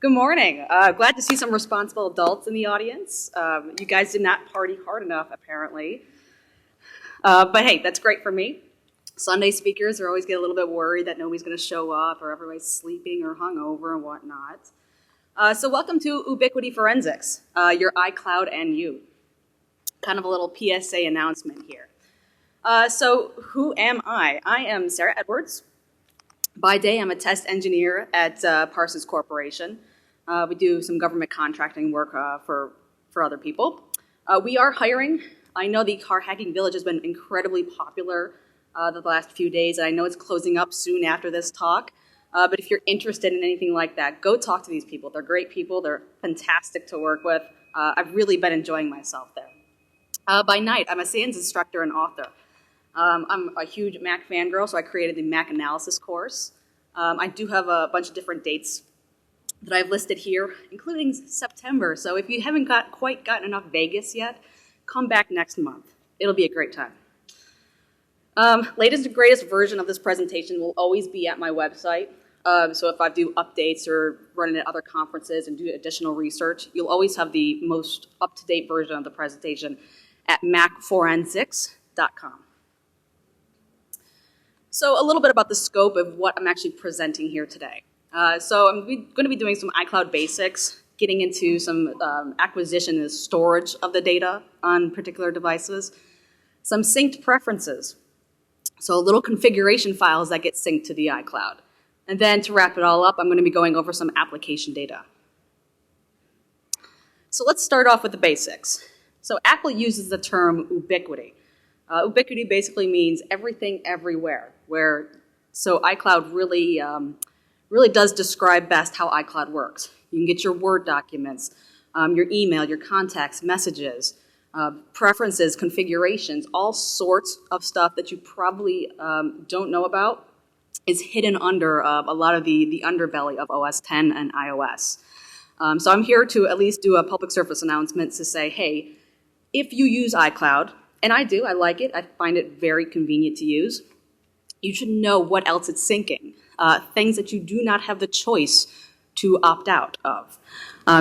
Good morning. Glad to see some responsible adults in the audience. You guys did not party hard enough, apparently. But hey, that's great for me. Sunday speakers are always get a little bit worried that nobody's going to show up or everybody's sleeping or hungover and whatnot. So welcome to Ubiquity Forensics, your iCloud and you. Kind of a little PSA announcement here. So who am I? I am Sarah Edwards. By day, I'm a test engineer at Parsons Corporation. We do some government contracting work for other people. We are hiring. I know the car hacking village has been incredibly popular the last few days, and I know it's closing up soon after this talk. But if you're interested in anything like that, go talk to these people. They're great people. They're fantastic to work with. I've really been enjoying myself there. By night, I'm a SANS instructor and author. I'm a huge Mac fangirl, so I created the Mac analysis course. I do have a bunch of different dates that I've listed here, including September. So if you haven't quite gotten enough Vegas yet, come back next month. It'll be a great time. Latest and greatest version of this presentation will always be at my website. So if I do updates or run at other conferences and do additional research, you'll always have the most up-to-date version of the presentation at macforensics.com. So a little bit about the scope of what I'm actually presenting here today. So I'm going to be doing some iCloud basics, getting into some acquisition and storage of the data on particular devices, some synced preferences, so little configuration files that get synced to the iCloud. And then to wrap it all up, I'm going to be going over some application data. So let's start off with the basics. So Apple uses the term ubiquity. Ubiquity basically means everything everywhere, so iCloud really does describe best how iCloud works. You can get your Word documents, your email, your contacts, messages, preferences, configurations, all sorts of stuff that you probably don't know about is hidden under a lot of the underbelly of OS X and iOS. So I'm here to at least do a public service announcement to say, hey, if you use iCloud, and I do, I like it, I find it very convenient to use, you should know what else it's syncing, things that you do not have the choice to opt out of.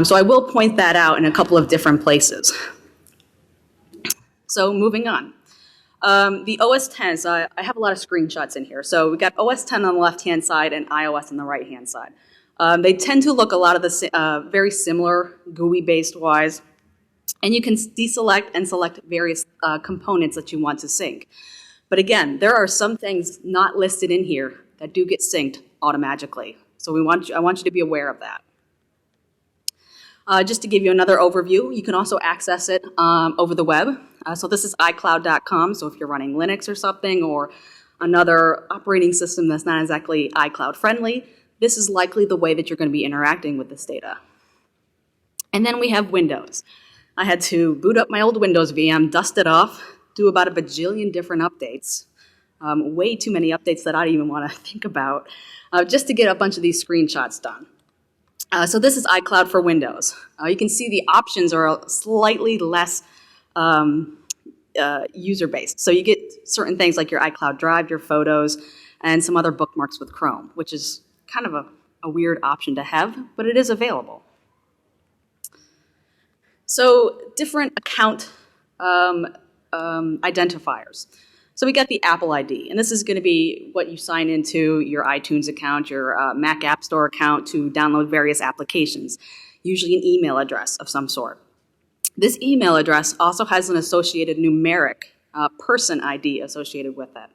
So I will point that out in a couple of different places. So moving on. The OS X, I have a lot of screenshots in here. So we got OS X on the left-hand side and iOS on the right-hand side. They tend to look a lot of the very similar GUI-based wise. And you can deselect and select various components that you want to sync. But again, there are some things not listed in here that do get synced automatically. So I want you to be aware of that. Just to give you another overview, you can also access it over the web. So this is iCloud.com. So if you're running Linux or something or another operating system that's not exactly iCloud friendly, this is likely the way that you're going to be interacting with this data. And then we have Windows. I had to boot up my old Windows VM, dust it off, do about a bajillion different updates, way too many updates that I don't even want to think about, just to get a bunch of these screenshots done. So this is iCloud for Windows. You can see the options are slightly less user-based. So you get certain things like your iCloud Drive, your photos, and some other bookmarks with Chrome, which is kind of a weird option to have, but it is available. So different account identifiers. So we got the Apple ID, and this is going to be what you sign into your iTunes account, your Mac App Store account to download various applications, usually an email address of some sort. This email address also has an associated numeric person ID associated with it.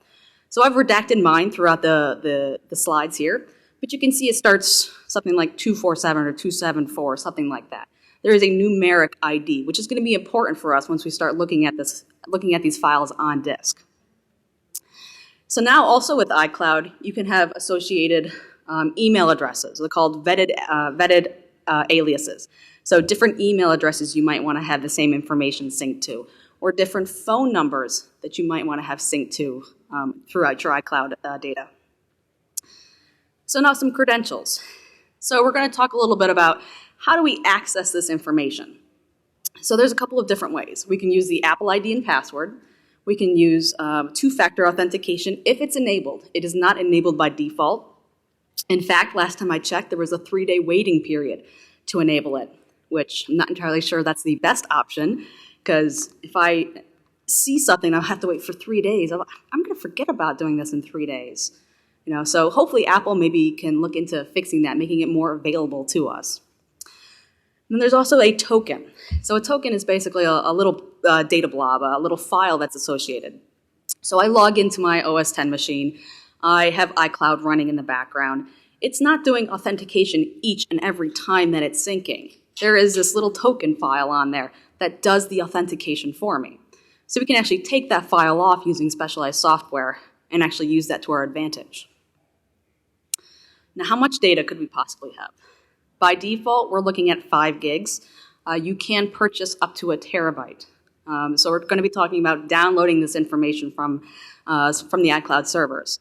So I've redacted mine throughout the slides here, but you can see it starts something like 247 or 274, something like that. There is a numeric ID, which is going to be important for us once we start looking at these files on disk. So now also with iCloud, you can have associated email addresses. They're called vetted aliases. So different email addresses you might want to have the same information synced to, or different phone numbers that you might want to have synced to throughout your iCloud data. So now some credentials. So we're going to talk a little bit about how do we access this information. So there's a couple of different ways. We can use the Apple ID and password. We can use two-factor authentication if it's enabled. It is not enabled by default. In fact, last time I checked, there was a 3-day waiting period to enable it, which I'm not entirely sure that's the best option, because if I see something, I'll have to wait for 3 days. I'm going to forget about doing this in 3 days. So hopefully Apple maybe can look into fixing that, making it more available to us. And then there's also a token. So a token is basically a little data blob, a little file that's associated. So I log into my OS X machine. I have iCloud running in the background. It's not doing authentication each and every time that it's syncing. There is this little token file on there that does the authentication for me. So we can actually take that file off using specialized software and actually use that to our advantage. Now, how much data could we possibly have? By default, we're looking at 5 gigs. You can purchase up to 1 terabyte. So we're going to be talking about downloading this information from the iCloud servers.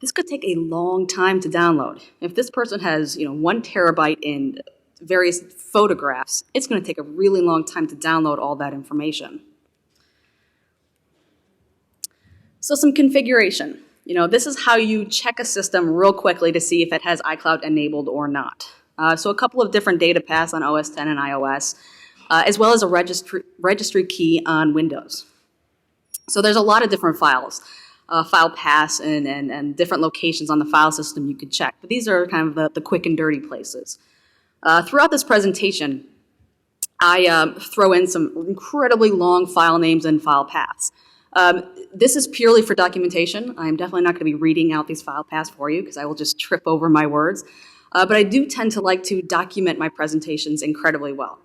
This could take a long time to download. If this person has 1 terabyte in various photographs, it's going to take a really long time to download all that information. So some configuration. This is how you check a system real quickly to see if it has iCloud enabled or not. So a couple of different data paths on OS X and iOS, as well as a registry key on Windows. So there's a lot of different files, file paths and different locations on the file system you could check. But these are kind of the quick and dirty places. Throughout this presentation, I throw in some incredibly long file names and file paths. This is purely for documentation. I'm definitely not going to be reading out these file paths for you because I will just trip over my words. But I do tend to like to document my presentations incredibly well.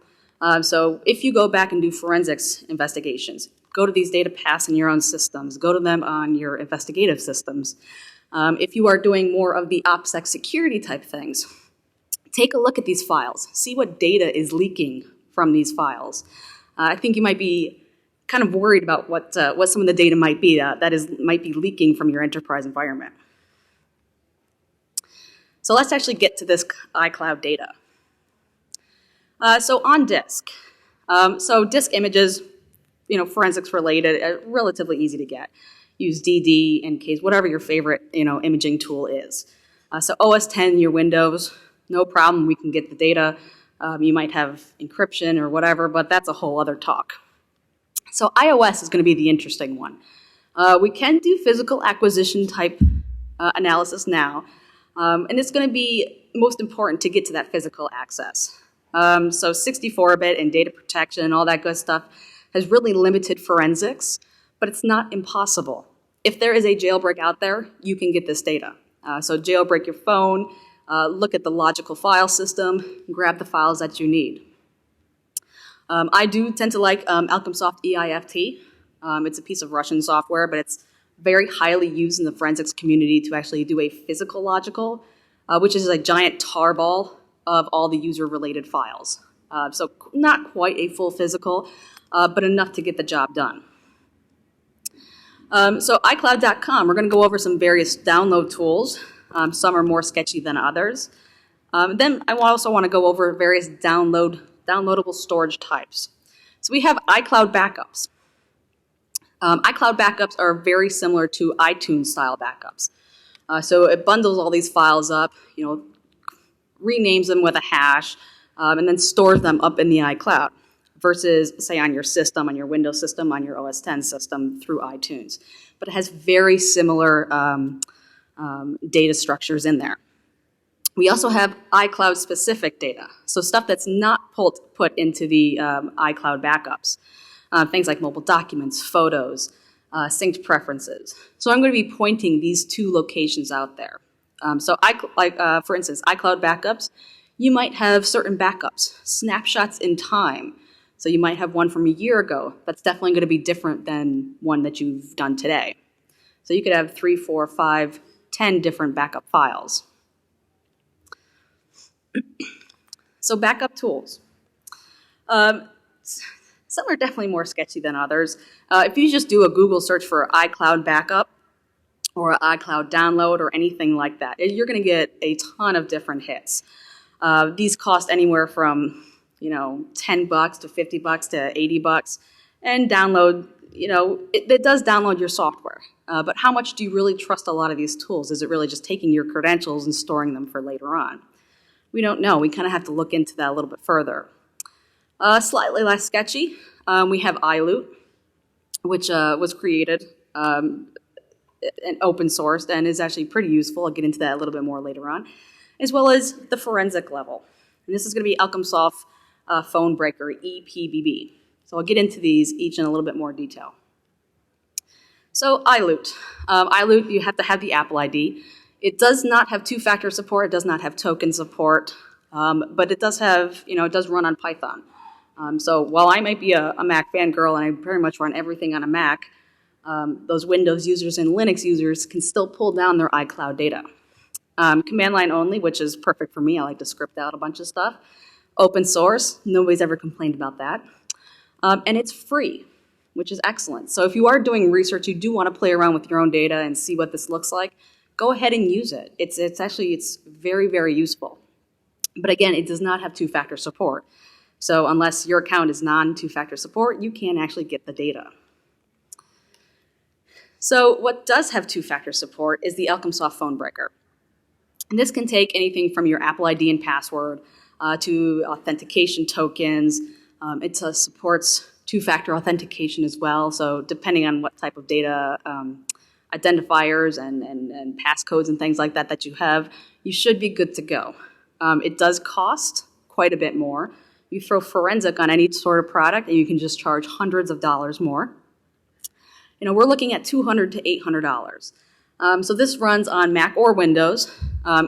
So if you go back and do forensics investigations, go to these data paths in your own systems, go to them on your investigative systems. If you are doing more of the OPSEC security type things, take a look at these files. See what data is leaking from these files. I think you might be kind of worried about what some of the data might be might be leaking from your enterprise environment. So let's actually get to this iCloud data. So on disk. So disk images, forensics related, relatively easy to get. Use DD, NKs, whatever your favorite, imaging tool is. So OS X, your Windows, no problem, we can get the data. You might have encryption or whatever, but that's a whole other talk. So iOS is going to be the interesting one. We can do physical acquisition type analysis now, and it's going to be most important to get to that physical access. So 64-bit and data protection and all that good stuff has really limited forensics, but it's not impossible. If there is a jailbreak out there, you can get this data. So jailbreak your phone, look at the logical file system, grab the files that you need. I do tend to like Alchemsoft EIFT. It's a piece of Russian software, but it's very highly used in the forensics community to actually do a physical logical, which is a giant tarball of all the user-related files. So not quite a full physical, but enough to get the job done. So iCloud.com, we're going to go over some various download tools. Some are more sketchy than others. Then I also want to go over various downloadable storage types. So we have iCloud backups. iCloud backups are very similar to iTunes style backups. So it bundles all these files up, renames them with a hash, and then stores them up in the iCloud versus, say, on your system, on your Windows system, on your OS X system through iTunes. But it has very similar data structures in there. We also have iCloud-specific data, so stuff that's not put into the iCloud backups. Things like mobile documents, photos, synced preferences. So I'm going to be pointing these 2 locations out there. For instance, iCloud backups, you might have certain backups, snapshots in time. So you might have one from a year ago. That's definitely going to be different than one that you've done today. So you could have 3, 4, 5, 10 different backup files. So backup tools. Some are definitely more sketchy than others. If you just do a Google search for iCloud backup or iCloud download or anything like that, you're going to get a ton of different hits. These cost anywhere from $10 to $50 to $80, and download it does download your software. But how much do you really trust a lot of these tools? Is it really just taking your credentials and storing them for later on? We don't know. We kind of have to look into that a little bit further. Slightly less sketchy, we have Icloud, which was created and open sourced and is actually pretty useful. I'll get into that a little bit more later on, as well as the forensic level. And this is going to be Alchemsoft Phone Breaker, EPBB. So I'll get into these each in a little bit more detail. So Icloud. Icloud, you have to have the Apple ID. It does not have two-factor support. It does not have token support, but it does have, it does run on Python. So while I might be a Mac fangirl and I pretty much run everything on a Mac, those Windows users and Linux users can still pull down their iCloud data. Command line only, which is perfect for me. I like to script out a bunch of stuff. Open source, nobody's ever complained about that. And it's free, which is excellent. So if you are doing research, you do want to play around with your own data and see what this looks like, go ahead and use it. It's very, very useful. But again, it does not have two-factor support. So unless your account is non-two-factor support, you can't actually get the data. So what does have two-factor support is the Alchemsoft Phone Breaker. And this can take anything from your Apple ID and password to authentication tokens. It supports two-factor authentication as well. So depending on what type of data identifiers and passcodes and things like that you have, you should be good to go. It does cost quite a bit more. You throw forensic on any sort of product and you can just charge hundreds of dollars more. We're looking at $200 to $800. So this runs on Mac or Windows.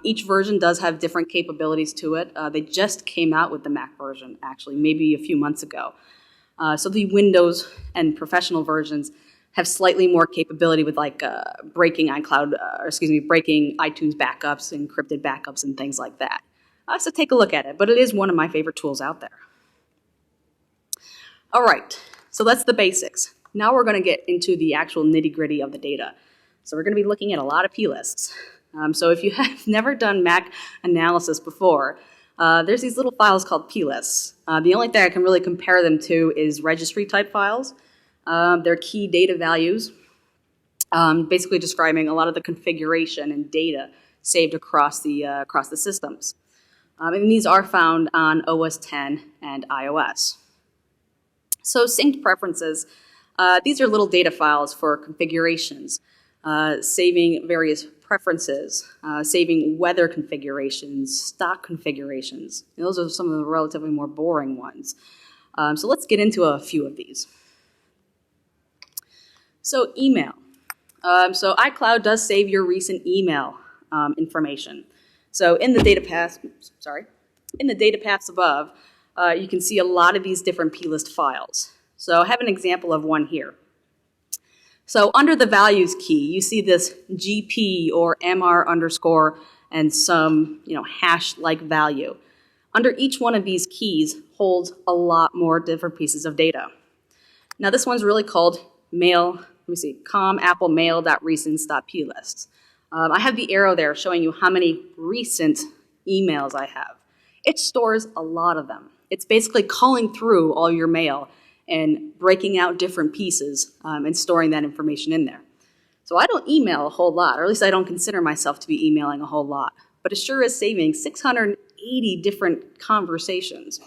Each version does have different capabilities to it. They just came out with the Mac version, actually, maybe a few months ago. So the Windows and professional versions have slightly more capability with breaking breaking iTunes backups, encrypted backups, and things like that. So take a look at it, but it is one of my favorite tools out there. All right, so that's the basics. Now we're going to get into the actual nitty-gritty of the data. So we're going to be looking at a lot of p-lists. So if you have never done Mac analysis before, there's these little files called p-lists. The only thing I can really compare them to is registry-type files. They're key data values, basically describing a lot of the configuration and data saved across the systems. And these are found on OS X and iOS. So synced preferences, these are little data files for configurations, saving various preferences, saving weather configurations, stock configurations. And those are some of the relatively more boring ones. So let's get into a few of these. So email. So iCloud does save your recent email information. So in the data paths above, you can see a lot of these different plist files. So I have an example of one here. So under the values key, you see this GP or MR underscore and some hash-like value. Under each one of these keys holds a lot more different pieces of data. Now this one's really called com_apple_mail.recents.plist. I have the arrow there showing you how many recent emails I have. It stores a lot of them. It's basically calling through all your mail and breaking out different pieces and storing that information in there. So I don't email a whole lot, or at least I don't consider myself to be emailing a whole lot, but it sure is saving 680 different conversations.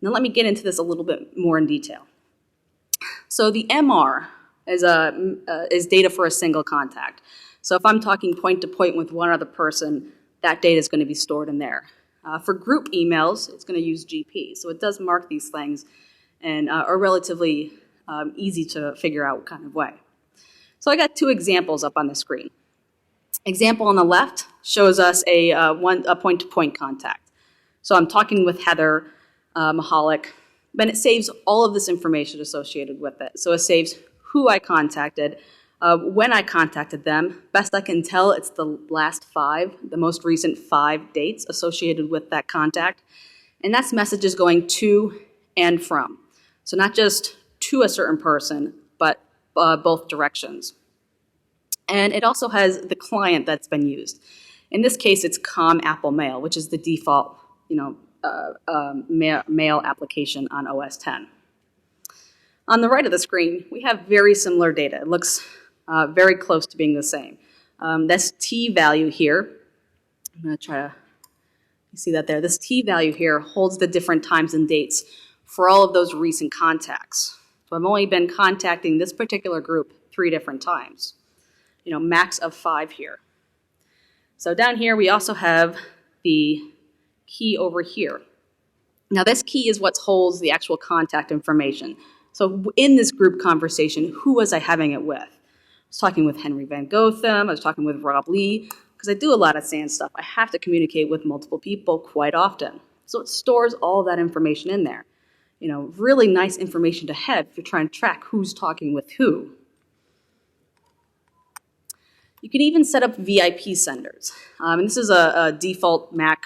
Now let me get into this a little bit more in detail. So the MR is data for a single contact. So if I'm talking point-to-point with one other person, that data is going to be stored in there. For group emails, it's going to use GP. So it does mark these things in a relatively easy to figure out kind of way. So I got two examples up on the screen. Example on the left shows us a point-to-point contact. So I'm talking with Heather Mahalik, but it saves all of this information associated with it. So it saves who I contacted, when I contacted them. Best I can tell, it's the last 5, the most recent 5 dates associated with that contact. And that's messages going to and from. So not just to a certain person, but both directions. And it also has the client that's been used. In this case, it's com_apple_mail, which is the default mail application on OS X. On the right of the screen, we have very similar data. It looks very close to being the same. This T value here, I'm going to try to, you see that there? This T value here holds the different times and dates for all of those recent contacts. So I've only been contacting this particular group 3 different times. Max of 5 here. So down here, we also have the key over here. Now this key is what holds the actual contact information. So in this group conversation, who was I having it with? I was talking with Henry Van Gotham, I was talking with Rob Lee, because I do a lot of SANS stuff. I have to communicate with multiple people quite often. So it stores all that information in there. Really nice information to have if you're trying to track who's talking with who. You can even set up VIP senders. And this is a default Mac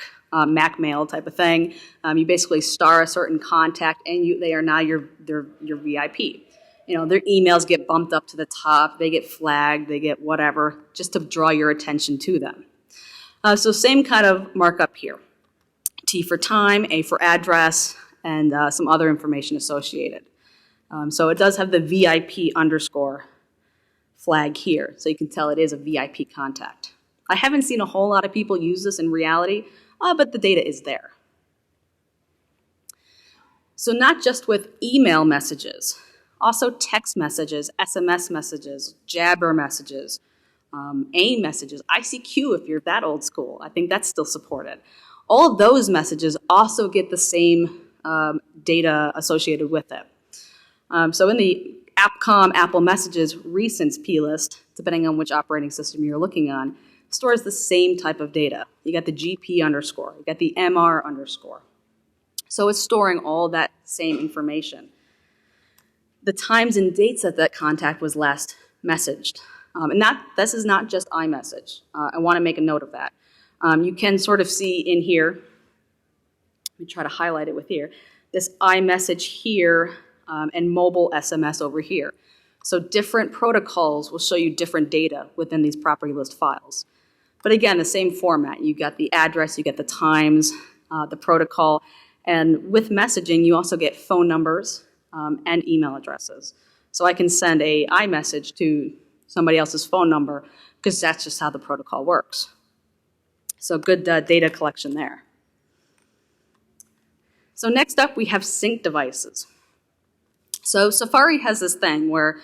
mail type of thing. You basically star a certain contact and they are now your VIP. Their emails get bumped up to the top, they get flagged, they get whatever, just to draw your attention to them. So same kind of markup here. T for time, A for address, and some other information associated. So it does have the VIP underscore flag here, so you can tell it is a VIP contact. I haven't seen a whole lot of people use this in reality, but the data is there. So not just with email messages, also text messages, SMS messages, Jabber messages, AIM messages, ICQ if you're that old school. I think that's still supported. All of those messages also get the same data associated with it. So in the AppCom Apple Messages recents plist, depending on which operating system you're looking on, stores the same type of data. You got the GP underscore, you got the MR underscore. So it's storing all that same information. The times and dates that that contact was last messaged. And this is not just iMessage. I want to make a note of that. You can sort of see in here, let me try to highlight it with here, this iMessage here and mobile SMS over here. So different protocols will show you different data within these property list files. But again, the same format. You got the address, you get the times, the protocol, and with messaging, you also get phone numbers and email addresses. So I can send a iMessage to somebody else's phone number because that's just how the protocol works. So good data collection there. So next up, we have sync devices. So Safari has this thing where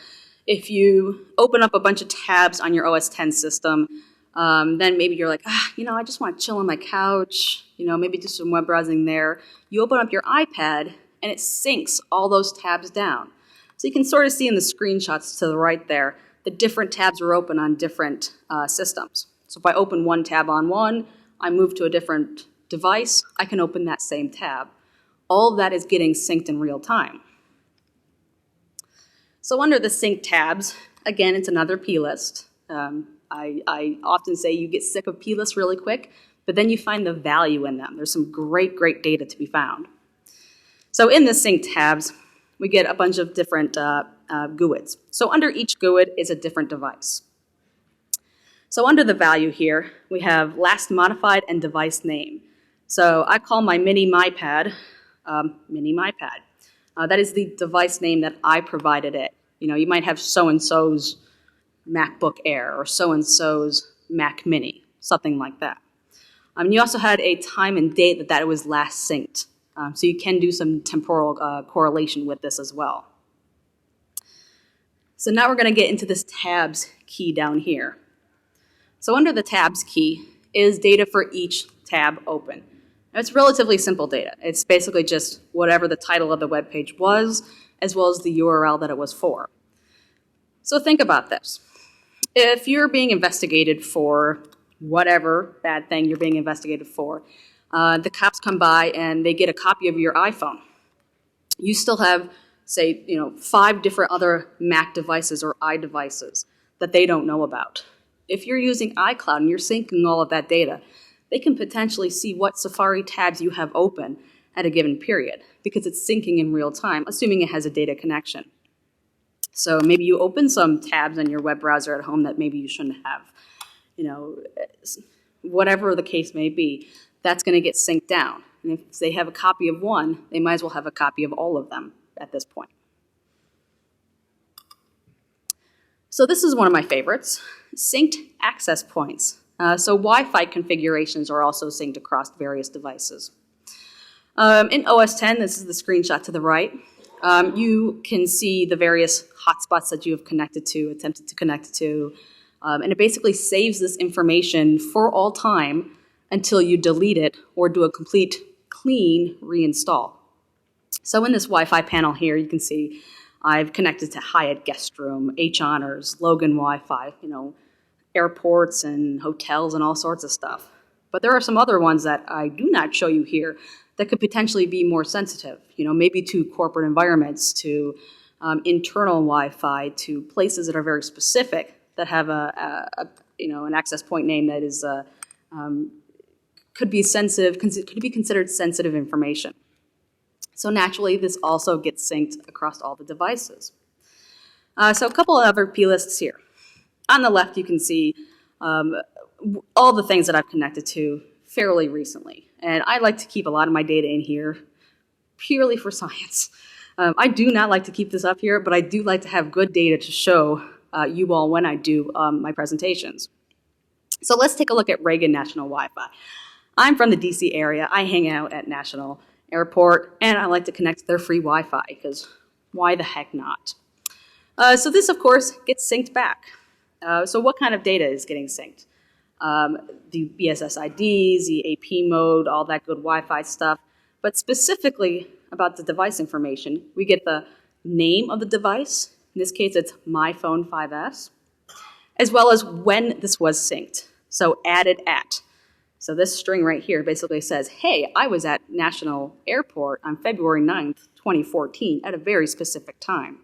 if you open up a bunch of tabs on your OS X system, then maybe you're like, I just want to chill on my couch, maybe do some web browsing there. You open up your iPad and it syncs all those tabs down. So you can sort of see in the screenshots to the right there, the different tabs are open on different systems. So if I open one tab on one, I move to a different device, I can open that same tab. All of that is getting synced in real time. So under the sync tabs, again, it's another plist. I often say you get sick of plists really quick, but then you find the value in them. There's some great data to be found. So in the sync tabs, we get a bunch of different GUIDs. So under each GUID is a different device. So under the value here, we have last modified and device name. So I call my mini MyPad, mini MyPad. That is the device name that I provided it. You might have so-and-so's MacBook Air or so-and-so's Mac Mini, something like that. You also had a time and date that it was last synced. So you can do some temporal correlation with this as well. So now we're going to get into this tabs key down here. So under the tabs key is data for each tab open. Now, it's relatively simple data. It's basically just whatever the title of the web page was, as well as the URL that it was for. So think about this. If you're being investigated for whatever bad thing you're being investigated for, the cops come by and they get a copy of your iPhone. You still have, say, 5 different other Mac devices or iDevices that they don't know about. If you're using iCloud and you're syncing all of that data, they can potentially see what Safari tabs you have open at a given period because it's syncing in real time, assuming it has a data connection. So maybe you open some tabs on your web browser at home that maybe you shouldn't have. Whatever the case may be, that's going to get synced down. And if they have a copy of one, they might as well have a copy of all of them at this point. So this is one of my favorites, synced access points. So Wi-Fi configurations are also synced across various devices. In OS 10, this is the screenshot to the right, you can see the various hotspots that you have connected to, attempted to connect to, and it basically saves this information for all time until you delete it or do a complete clean reinstall. So in this Wi-Fi panel here, you can see I've connected to Hyatt Guest Room, H Honors, Logan Wi-Fi, airports and hotels and all sorts of stuff. But there are some other ones that I do not show you here that could potentially be more sensitive, maybe to corporate environments, to internal Wi-Fi, to places that are very specific that have an access point name that is could be sensitive, could be considered sensitive information. So naturally, this also gets synced across all the devices. So a couple of other P-lists here. On the left, you can see all the things that I've connected to fairly recently. And I like to keep a lot of my data in here purely for science. I do not like to keep this up here, but I do like to have good data to show you all when I do my presentations. So let's take a look at Reagan National Wi-Fi. I'm from the DC area. I hang out at National Airport, and I like to connect to their free Wi-Fi, because why the heck not? So this, of course, gets synced back. So what kind of data is getting synced? The BSS IDs, the AP mode, all that good Wi-Fi stuff. But specifically about the device information, we get the name of the device. In this case, it's my phone 5S, as well as when this was synced. So added at. So this string right here basically says, hey, I was at National Airport on February 9th, 2014 at a very specific time.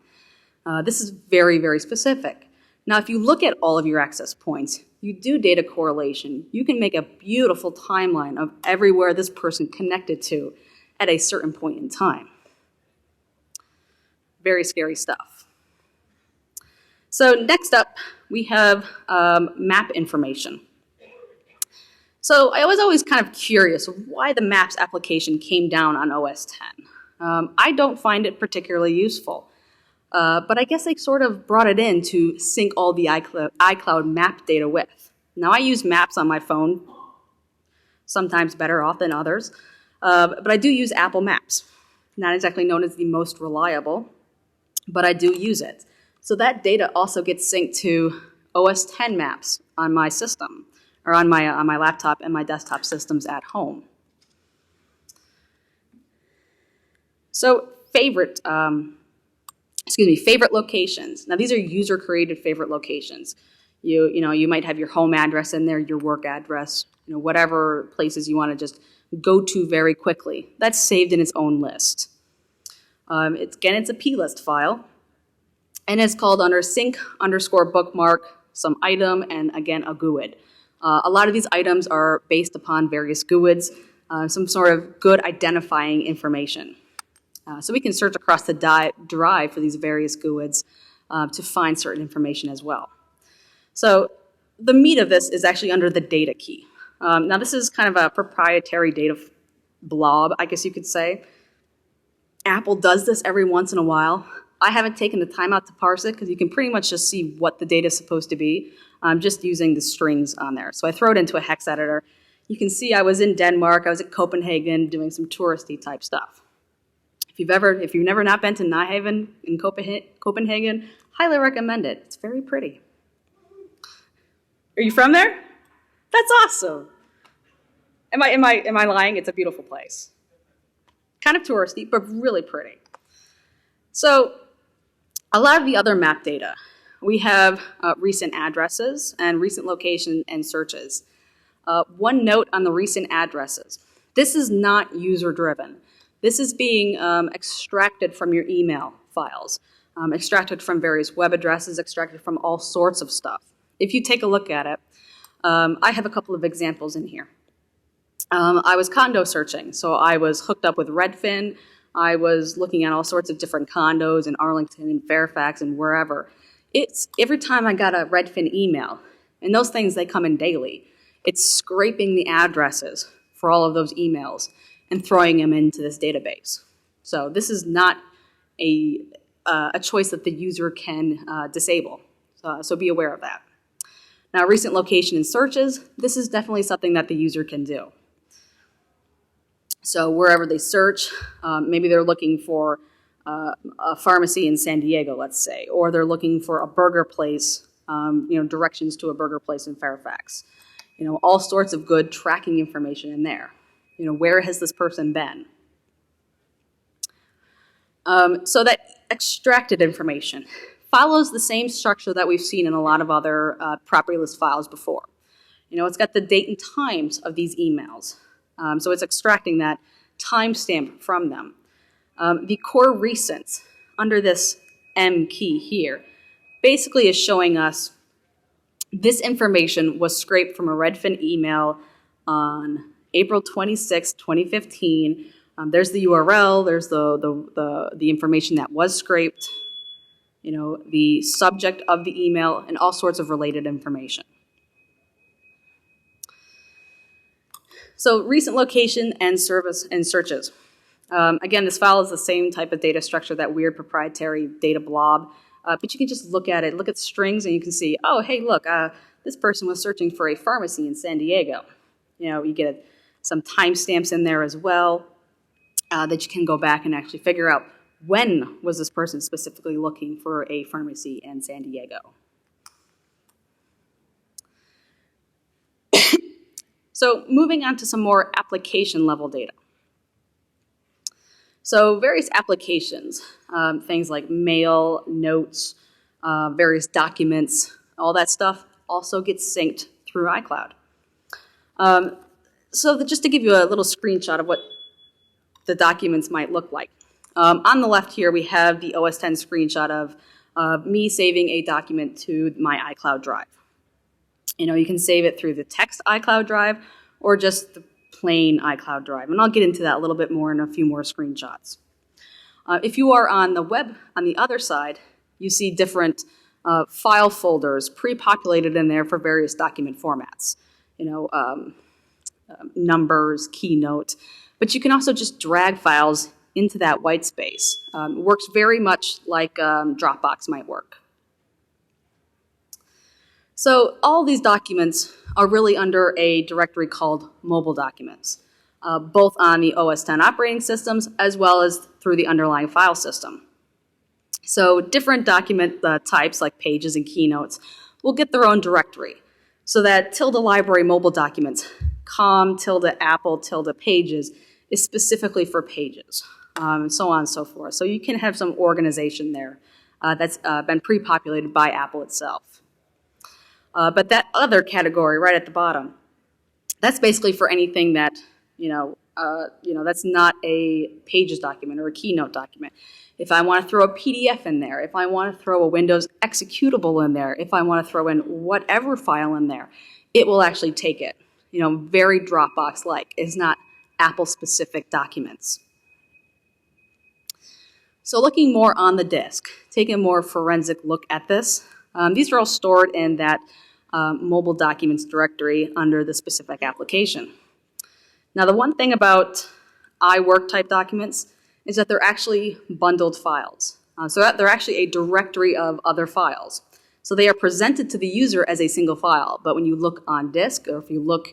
This is very, very specific. Now, if you look at all of your access points, you do data correlation. You can make a beautiful timeline of everywhere this person connected to at a certain point in time. Very scary stuff. So next up, we have map information. So I was always kind of curious why the Maps application came down on OS 10. I don't find it particularly useful. But I guess they sort of brought it in to sync all the iCloud map data with. Now, I use Maps on my phone, sometimes better off than others, but I do use Apple Maps. Not exactly known as the most reliable, but I do use it. So that data also gets synced to OS 10 maps on my system, or on my laptop and my desktop systems at home. So favorite locations. Now, these are user-created favorite locations. You might have your home address in there, your work address, whatever places you want to just go to very quickly. That's saved in its own list. It's a plist file, and it's called under sync_bookmark some item, and again, a GUID. A lot of these items are based upon various GUIDs, some sort of good identifying information. So we can search across the drive for these various GUIDs to find certain information as well. So the meat of this is actually under the data key. Now this is kind of a proprietary data blob, I guess you could say. Apple does this every once in a while. I haven't taken the time out to parse it because you can pretty much just see what the data is supposed to be. I'm just using the strings on there. So I throw it into a hex editor. You can see I was in Denmark, I was at Copenhagen doing some touristy type stuff. If you've never not been to Nyhavn in Copenhagen, highly recommend it. It's very pretty. Are you from there? That's awesome. Am I lying? It's a beautiful place. Kind of touristy, but really pretty. So a lot of the other map data, we have recent addresses and recent location and searches. One note on the recent addresses. This is not user-driven. This is being extracted from your email files, extracted from various web addresses, extracted from all sorts of stuff. If you take a look at it, I have a couple of examples in here. I was condo searching, so I was hooked up with Redfin. I was looking at all sorts of different condos in Arlington and Fairfax and wherever. It's every time I got a Redfin email, and those things, they come in daily, it's scraping the addresses for all of those emails and throwing them into this database. So this is not a choice that the user can disable. So be aware of that. Now, recent location in searches, this is definitely something that the user can do. So wherever they search, maybe they're looking for a pharmacy in San Diego, let's say, or they're looking for a burger place, directions to a burger place in Fairfax. All sorts of good tracking information in there. Where has this person been? So that extracted information follows the same structure that we've seen in a lot of other property list files before. It's got the date and times of these emails. So it's extracting that timestamp from them. The core recents under this M key here basically is showing us this information was scraped from a Redfin email on April 26, 2015. There's the URL, there's the information that was scraped, the subject of the email, and all sorts of related information. So recent location and service and searches. Again, this follows the same type of data structure, that weird proprietary data blob, but you can just look at it, look at strings, and you can see, oh, hey, look, this person was searching for a pharmacy in San Diego. You get some timestamps in there as well that you can go back and actually figure out when was this person specifically looking for a pharmacy in San Diego. So moving on to some more application level data. So various applications, things like mail, notes, various documents, all that stuff also gets synced through iCloud. Just to give you a little screenshot of what the documents might look like. On the left here, we have the OS X screenshot of me saving a document to my iCloud drive. You can save it through the text iCloud drive or just the plain iCloud drive. And I'll get into that a little bit more in a few more screenshots. If you are on the web, on the other side, you see different file folders pre-populated in there for various document formats. Numbers, keynote. But you can also just drag files into that white space. It works very much like Dropbox might work. So all these documents are really under a directory called mobile documents, both on the OS X operating systems as well as through the underlying file system. So different document types like pages and keynotes will get their own directory. So that ~library mobile documents, com~apple~pages is specifically for pages, and so on and so forth. So you can have some organization there that's been pre-populated by Apple itself. But that other category right at the bottom, that's basically for anything that, that's not a pages document or a keynote document. If I want to throw a PDF in there, if I want to throw a Windows executable in there, if I want to throw in whatever file in there, it will actually take it. Very Dropbox-like. It's not Apple-specific documents. So looking more on the disk, taking a more forensic look at this, these are all stored in that mobile documents directory under the specific application. Now, the one thing about iWork type documents is that they're actually bundled files. So they're actually a directory of other files. So they are presented to the user as a single file, but when you look on disk, or if you look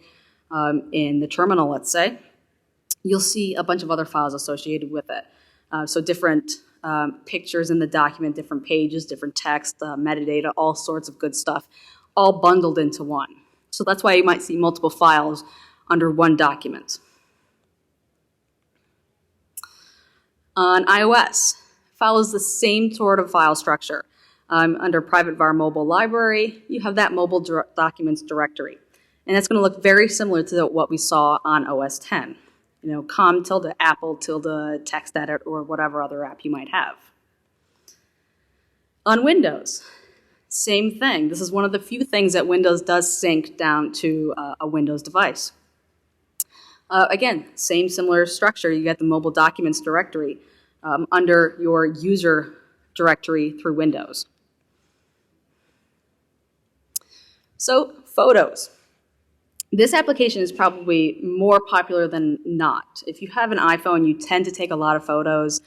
in the terminal, let's say, you'll see a bunch of other files associated with it. So different pictures in the document, different pages, different text, metadata, all sorts of good stuff, all bundled into one. So that's why you might see multiple files under one document. On iOS, follows the same sort of file structure. Under private var mobile library, you have that mobile documents directory. And that's going to look very similar to what we saw on OS X. com~apple~TextEdit or whatever other app you might have. On Windows, same thing. This is one of the few things that Windows does sync down to a Windows device. Again, same similar structure. You get the mobile documents directory under your user directory through Windows. So, photos. This application is probably more popular than not. If you have an iPhone, you tend to take a lot of photos.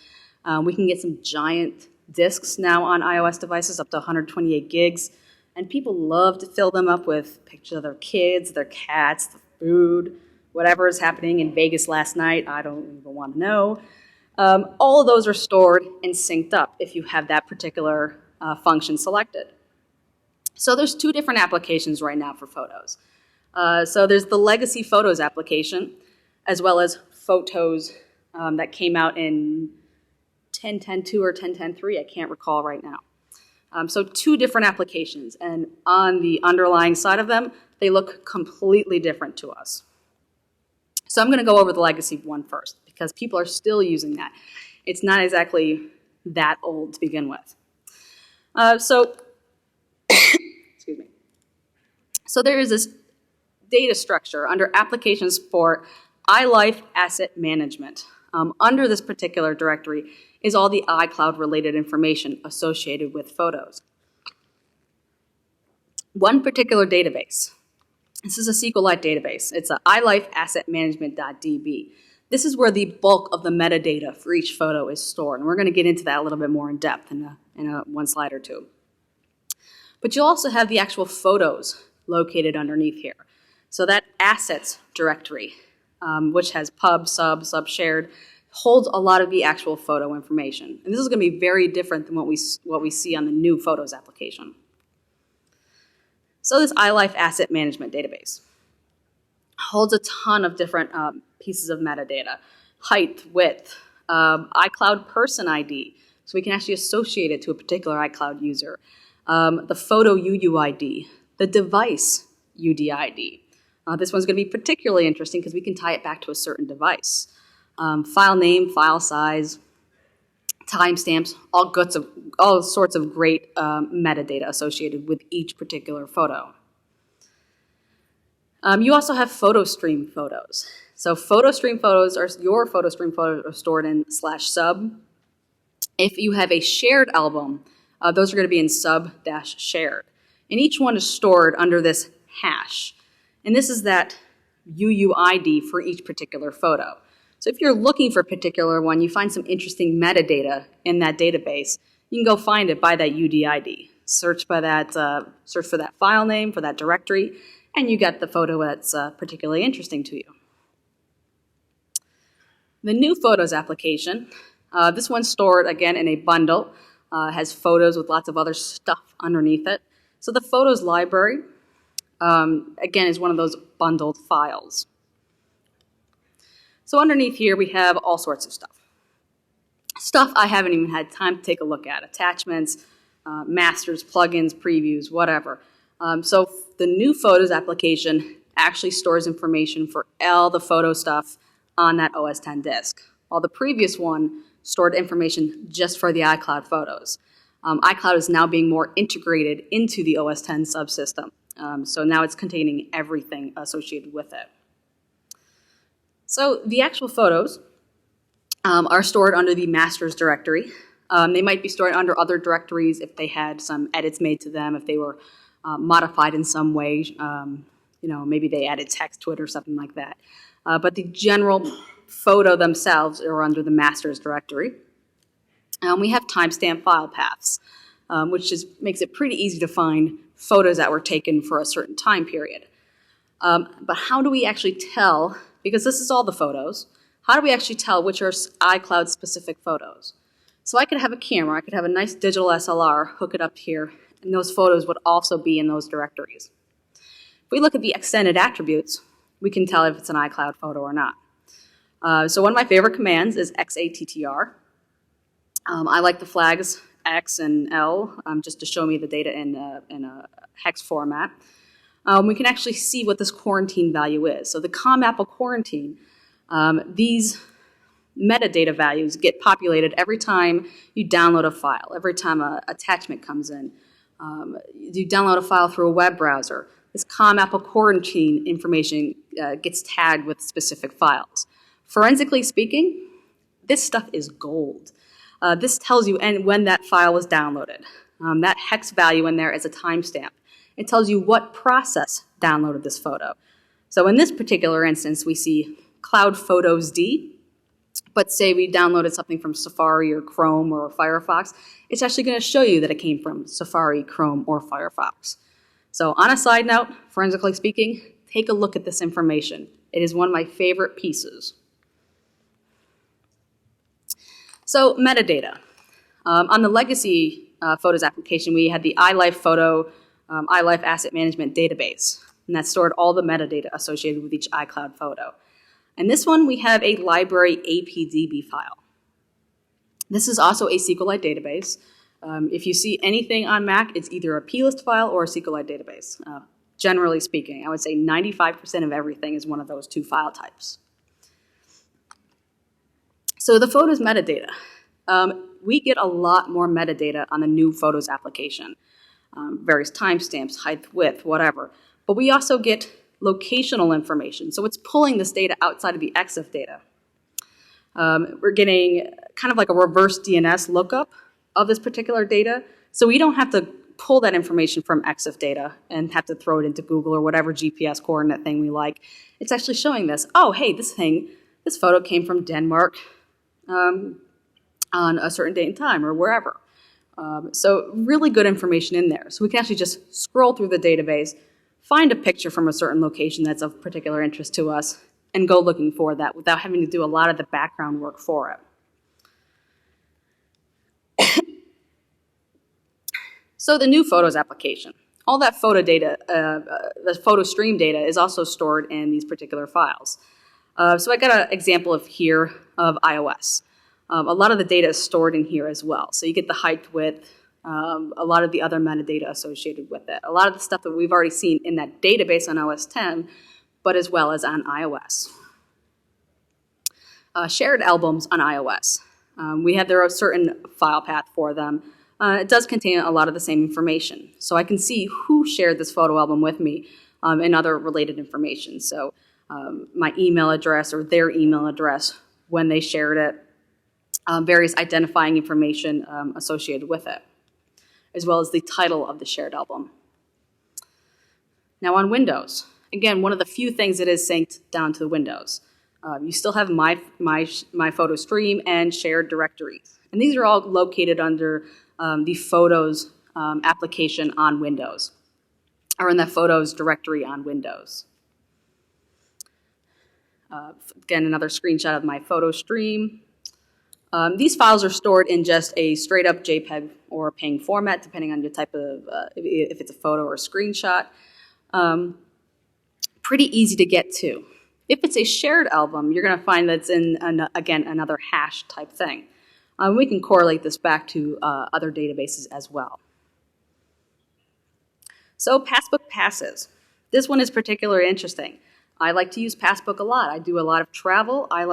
We can get some giant disks now on iOS devices, up to 128 gigs. And people love to fill them up with pictures of their kids, their cats, the food, whatever is happening in Vegas last night. I don't even want to know. All of those are stored and synced up if you have that particular function selected. So there's two different applications right now for photos. So there's the legacy photos application, as well as photos that came out in 10.10.2 or 10.10.3. I can't recall right now. So two different applications, and on the underlying side of them, they look completely different to us. So I'm going to go over the legacy one first, because people are still using that. It's not exactly that old to begin with. Excuse me. So there is this data structure under applications for iLife Asset Management. Under this particular directory is all the iCloud related information associated with photos. One particular database. This is a SQLite database. It's a iLife Asset Management.db. This is where the bulk of the metadata for each photo is stored, and we're going to get into that a little bit more in depth in one slide or two. But you'll also have the actual photos located underneath here. So that assets directory, which has pub, sub shared, holds a lot of the actual photo information. And this is going to be very different than what we see on the new Photos application. So this iLife Asset Management database holds a ton of different pieces of metadata. Height, width, iCloud person ID, so we can actually associate it to a particular iCloud user. The photo UUID, the device UDID. This one's going to be particularly interesting because we can tie it back to a certain device. File name, file size, timestamps, all sorts of great metadata associated with each particular photo. You also have photo stream photos. So photo stream photos your photo stream photos are stored in /sub. If you have a shared album, those are going to be in sub-shared. And each one is stored under this hash. And this is that UUID for each particular photo. So if you're looking for a particular one, you find some interesting metadata in that database, you can go find it by that UDID. Search for that file name, for that directory, and you get the photo that's particularly interesting to you. The new Photos application, this one's stored again in a bundle, has photos with lots of other stuff underneath it. So the Photos library, again, is one of those bundled files. So underneath here, we have all sorts of stuff. Stuff I haven't even had time to take a look at. Attachments, masters, plugins, previews, whatever. So the new Photos application actually stores information for all the photo stuff on that OS X disk, while the previous one stored information just for the iCloud photos. iCloud is now being more integrated into the OS X subsystem. So now it's containing everything associated with it. So the actual photos are stored under the masters directory. They might be stored under other directories if they had some edits made to them, if they were modified in some way. Maybe they added text to it or something like that. But the general photo themselves are under the masters directory. We have timestamp file paths, which makes it pretty easy to find photos that were taken for a certain time period. But how do we actually tell, because this is all the photos, how do we actually tell which are iCloud specific photos? So I could have a camera, I could have a nice digital SLR, hook it up here, and those photos would also be in those directories. If we look at the extended attributes, we can tell if it's an iCloud photo or not. So one of my favorite commands is XATTR. I like the flags X and L just to show me the data in a hex format. We can actually see what this quarantine value is. So the COM Apple quarantine, these metadata values get populated every time you download a file, every time an attachment comes in. You download a file through a web browser. This COM Apple quarantine information gets tagged with specific files. Forensically speaking, this stuff is gold. This tells you when that file was downloaded. That hex value in there is a timestamp. It tells you what process downloaded this photo. So in this particular instance, we see Cloud Photos D. But say we downloaded something from Safari or Chrome or Firefox, it's actually going to show you that it came from Safari, Chrome, or Firefox. So on a side note, forensically speaking, take a look at this information. It is one of my favorite pieces. So metadata. On the legacy Photos application, we had the iLife Photo, iLife Asset Management Database, and that stored all the metadata associated with each iCloud photo. And this one, we have a library APDB file. This is also a SQLite database. If you see anything on Mac, it's either a plist file or a SQLite database. Generally speaking, I would say 95% of everything is one of those two file types. So the Photos metadata. We get a lot more metadata on the new Photos application. Various timestamps, height, width, whatever. But we also get locational information. So it's pulling this data outside of the EXIF data. We're getting kind of like a reverse DNS lookup of this particular data. So we don't have to pull that information from EXIF data and have to throw it into Google or whatever GPS coordinate thing we like. It's actually showing this. Oh, hey, this photo came from Denmark on a certain date and time or wherever. So really good information in there. So we can actually just scroll through the database, find a picture from a certain location that's of particular interest to us, and go looking for that without having to do a lot of the background work for it. So the new Photos application, all that photo data, the photo stream data is also stored in these particular files. So I got an example here of iOS. A lot of the data is stored in here as well. So you get the height, width, a lot of the other metadata associated with it. A lot of the stuff that we've already seen in that database on OS X, but as well as on iOS. Shared albums on iOS. We have their certain file path for them. It does contain a lot of the same information. So I can see who shared this photo album with me and other related information. So my email address or their email address when they shared it, various identifying information associated with it, as well as the title of the shared album. Now on Windows, again, one of the few things that is synced down to the Windows. You still have my photo stream and shared directories. And these are all located under the Photos application on Windows, or in the Photos directory on Windows. Again, another screenshot of my photo stream. These files are stored in just a straight up JPEG or PNG format, depending on your type of, if it's a photo or a screenshot. Pretty easy to get to. If it's a shared album, you're going to find that's in, again, another hash type thing. We can correlate this back to other databases as well. So Passbook passes. This one is particularly interesting. I like to use Passbook a lot. I do a lot of travel. I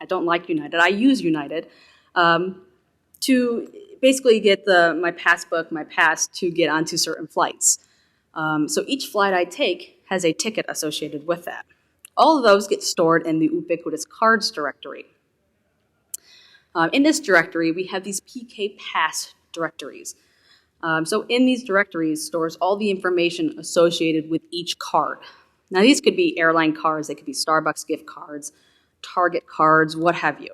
don't like United. I use United to basically get my Passbook, my pass to get onto certain flights. So each flight I take has a ticket associated with that. All of those get stored in the ubiquitous cards directory. In this directory, we have these PK Pass directories. So in these directories stores all the information associated with each card. Now these could be airline cards, they could be Starbucks gift cards, Target cards, what have you.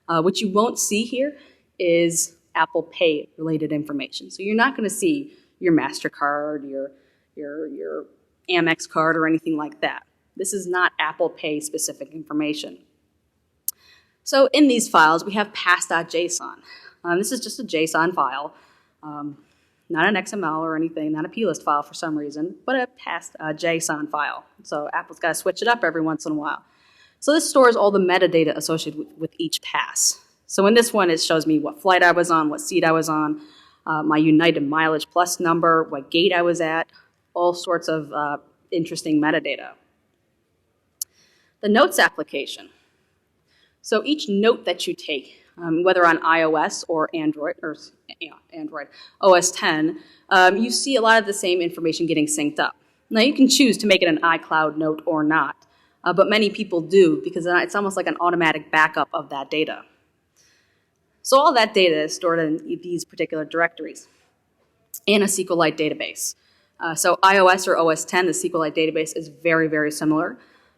What you won't see here is Apple Pay related information. So you're not going to see your MasterCard, your Amex card, or anything like that. This is not Apple Pay specific information. So in these files, we have pass.json. This is just a JSON file, not an XML or anything, not a plist file for some reason, but a pass.json file. So Apple's got to switch it up every once in a while. So this stores all the metadata associated with each pass. So in this one, it shows me what flight I was on, what seat I was on, my United Mileage Plus number, what gate I was at, all sorts of interesting metadata. The Notes application. So each note that you take, whether on iOS or Android, OS X, you see a lot of the same information getting synced up. Now you can choose to make it an iCloud note or not, but many people do because it's almost like an automatic backup of that data. So all that data is stored in these particular directories in a SQLite database. So iOS or OS X, the SQLite database is very, very similar.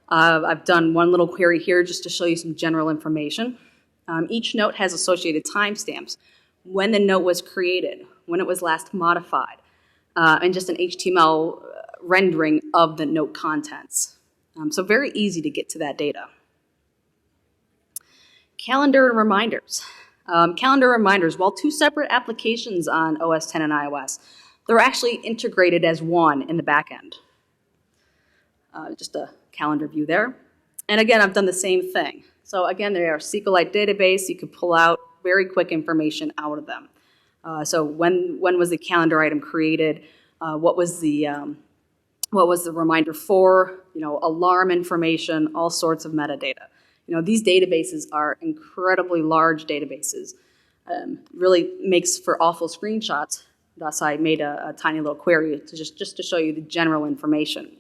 I've done one little query here just to show you some general information. Each note has associated timestamps, when the note was created, when it was last modified, and just an HTML rendering of the note contents. So very easy to get to that data. Calendar and reminders. Calendar reminders, while two separate applications on OS X and iOS, they're actually integrated as one in the back end. Just a calendar view there. And again, I've done the same thing. So again, they are SQLite database. You can pull out very quick information out of them. So when was the calendar item created? What was the reminder for? Alarm information, all sorts of metadata. These databases are incredibly large databases. Really makes for awful screenshots. Thus, I made a tiny little query to just to show you the general information.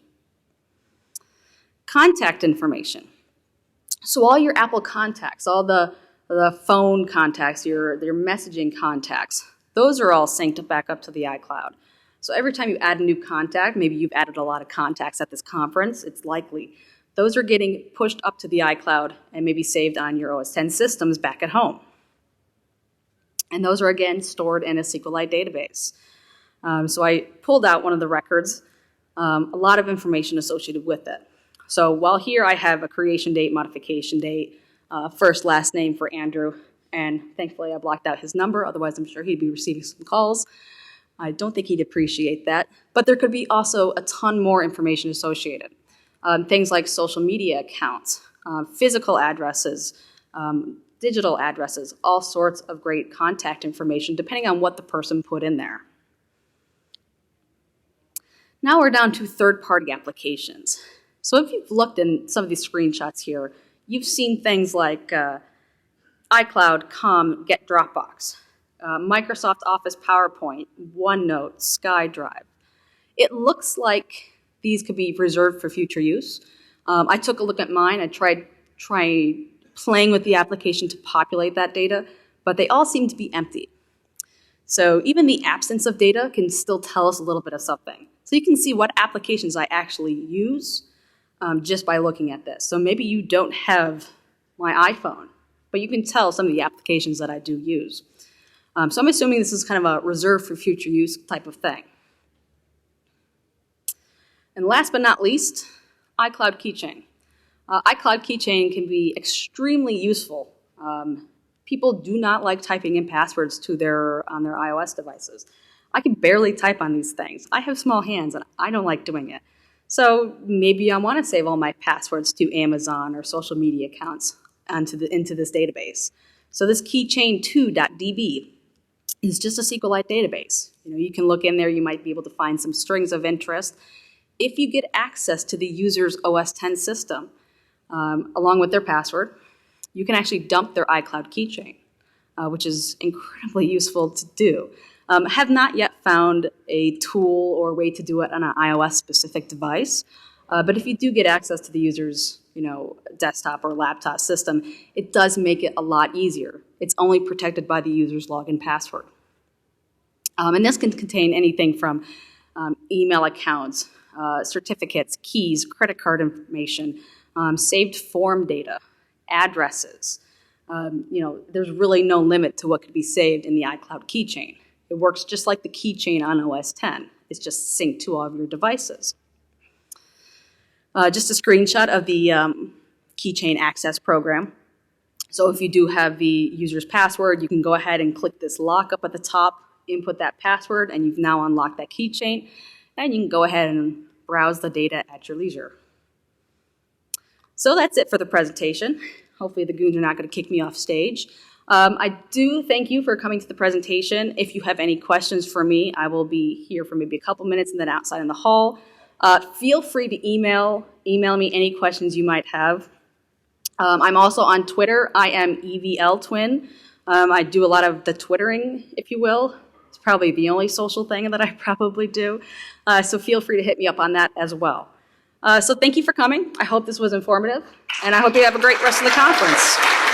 Contact information. So all your Apple contacts, all the phone contacts, your messaging contacts, those are all synced back up to the iCloud. So every time you add a new contact, maybe you've added a lot of contacts at this conference, it's likely those are getting pushed up to the iCloud and maybe saved on your OS X systems back at home. And those are, again, stored in a SQLite database. So I pulled out one of the records, a lot of information associated with it. So while here I have a creation date, modification date, first, last name for Andrew, and thankfully I blocked out his number, otherwise I'm sure he'd be receiving some calls. I don't think he'd appreciate that. But there could be also a ton more information associated. Things like social media accounts, physical addresses, digital addresses, all sorts of great contact information depending on what the person put in there. Now we're down to third-party applications. So if you've looked in some of these screenshots here, you've seen things like iCloud, Com, Get Dropbox, Microsoft Office PowerPoint, OneNote, SkyDrive. It looks like these could be reserved for future use. I took a look at mine. I tried playing with the application to populate that data, but they all seem to be empty. So even the absence of data can still tell us a little bit of something. So you can see what applications I actually use just by looking at this. So maybe you don't have my iPhone, but you can tell some of the applications that I do use. So I'm assuming this is kind of a reserve for future use type of thing. And last but not least, iCloud Keychain. iCloud Keychain can be extremely useful. People do not like typing in passwords on their iOS devices. I can barely type on these things. I have small hands and I don't like doing it. So maybe I want to save all my passwords to Amazon or social media accounts into this database. So this keychain2.db is just a SQLite database. You can look in there, you might be able to find some strings of interest. If you get access to the user's OS X system, along with their password, you can actually dump their iCloud keychain, which is incredibly useful to do. Have not yet found a tool or way to do it on an iOS-specific device, but if you do get access to the user's desktop or laptop system, it does make it a lot easier. It's only protected by the user's login password. And this can contain anything from email accounts, certificates, keys, credit card information, saved form data, addresses. There's really no limit to what could be saved in the iCloud keychain. It works just like the keychain on OS X. It's just synced to all of your devices. Just a screenshot of the keychain access program. So if you do have the user's password, you can go ahead and click this lock up at the top, input that password, and you've now unlocked that keychain, and you can go ahead and browse the data at your leisure. So that's it for the presentation. Hopefully the goons are not going to kick me off stage. I do thank you for coming to the presentation. If you have any questions for me, I will be here for maybe a couple minutes and then outside in the hall. Feel free to email me any questions you might have. I'm also on Twitter. I am EVLTwin. I do a lot of the twittering, if you will. It's probably the only social thing that I probably do. So feel free to hit me up on that as well. So thank you for coming. I hope this was informative, and I hope you have a great rest of the conference.